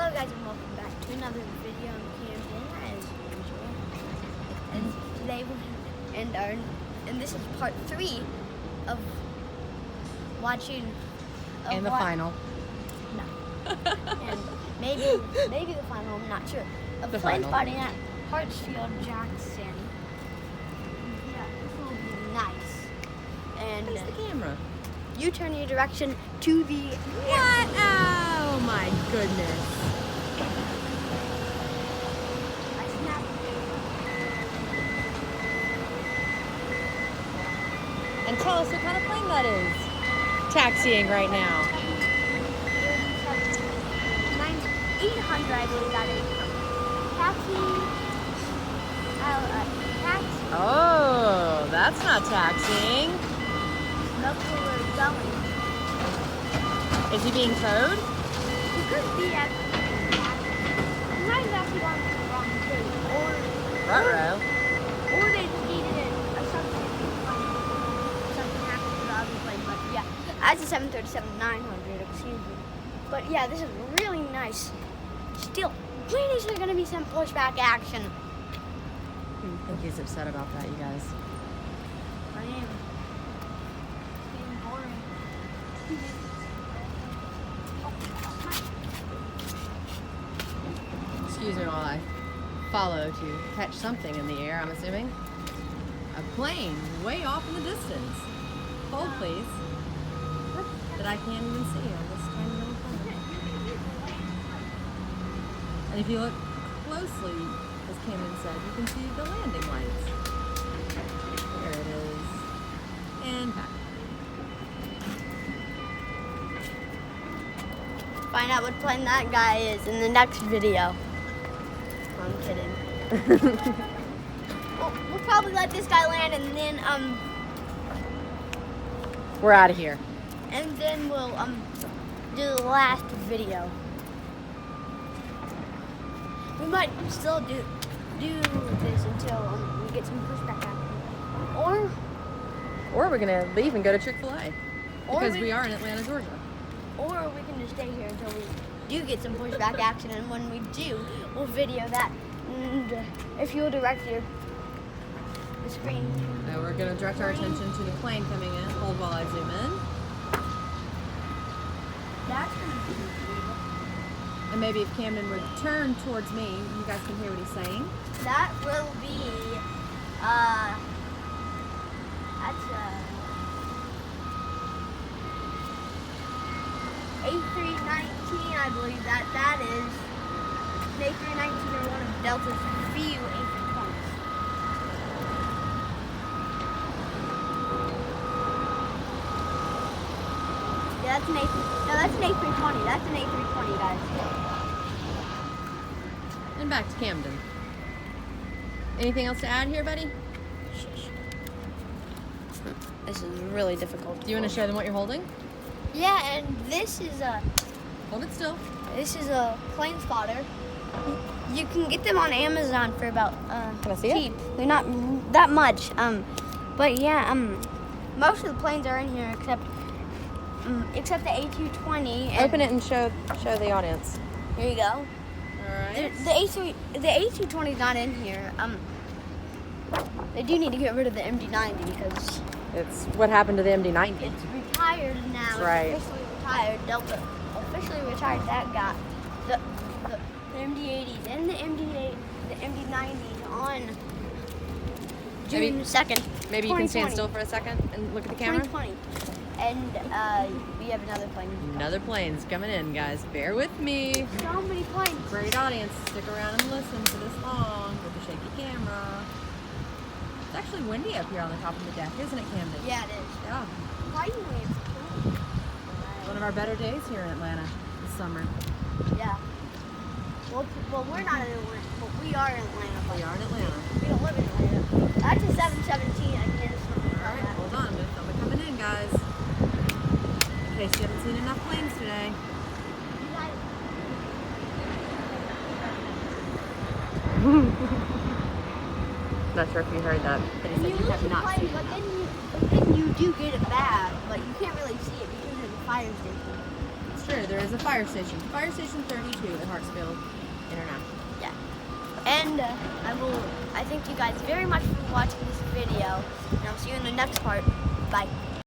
Hello guys and welcome back to another video on Camden as usual. And today and this is part 3 of watching the final. No. And maybe the final, I'm not sure. Of The plane final. spotting at Hartsfield, Jackson. Yeah, this will be nice. And Where's the camera? you turn your direction to the What? Oh my goodness. I snapped. And tell us what kind of plane that is. Taxiing right now. 800, I believe that is. Taxi. Taxi. Oh, that's not taxiing. That's where we're going. Is he being towed? It could be actually. We might have actually gone to the wrong place. Ruh-roh. Or they just needed something happened to the other plane. But yeah, that's a 737-900, excuse me. But yeah, this is really nice. Still, when is there going to be some pushback action? I think he's upset about that, you guys. I am. It's getting boring. Excuse me while I follow to catch something in the air, I'm assuming. A plane way off in the distance. Hold, please. That I can't even see on this tiny little plane. And if you look closely, as Camden said, you can see the landing lights. There it is. And back. Find out what plane that guy is in the next video. I'm kidding. We'll probably let this guy land and then We're out of here. we'll do the last video. We might still do this until we get some pushback action. Or we're gonna leave and go to Chick-fil-A. Or Because we are in Atlanta, Georgia. Or we can just stay here until we do get some pushback action, and when we do, we'll video that. And if you'll direct the screen. Now we're going to direct our attention to the plane coming in. Hold while I zoom in. That's going to be cool. And maybe if Camden would turn towards me, you guys can hear what he's saying. That will be, that's A319, I believe that is. An A319 are one of Delta's few A320s. Yeah, that's an A320. That's an A320, guys. And back to Camden. Anything else to add here, buddy? This is really difficult. Do you want to show them what you're holding? Yeah, and this is a Hold it still. plane spotter. You can get them on Amazon for about Can I see it? cheap. They're not that much. But yeah, most of the planes are in here except the A220. and- Open it and show the audience. Here you go. All right. The A220 is not in here. They do need to get rid of the MD-90 because It's what happened to the MD-90. it's retired now. That's right. It's officially retired. Delta officially retired that guy. The MD-80s and the MD-90s on June 2nd. Maybe you can 2020. stand still for a second and look at the camera. 2020. And we have another plane. Another plane's coming in, guys. Bear with me. So many planes. Great audience. Stick around and listen for this long with the shaky camera. It's actually windy up here on the top of the deck, isn't it, Camden? Yeah, it is. Yeah. Surprisingly, it's cool. One of our better days here in Atlanta this summer. Yeah. Well, we're not in Atlanta, but we are in Atlanta. We are in Atlanta. We don't live in Atlanta. That's a 717. I can't just All right, hold on. I'm going to film it coming in, guys. In case you haven't seen enough planes today. Not sure if you heard that, but he said you have not seen but it. then you do get it back, but you can't really see it because of the fire station. It's true, there is a fire station. Fire station 32 at Hartsfield. And I thank you guys very much for watching this video. And I'll see you in the next part. Bye.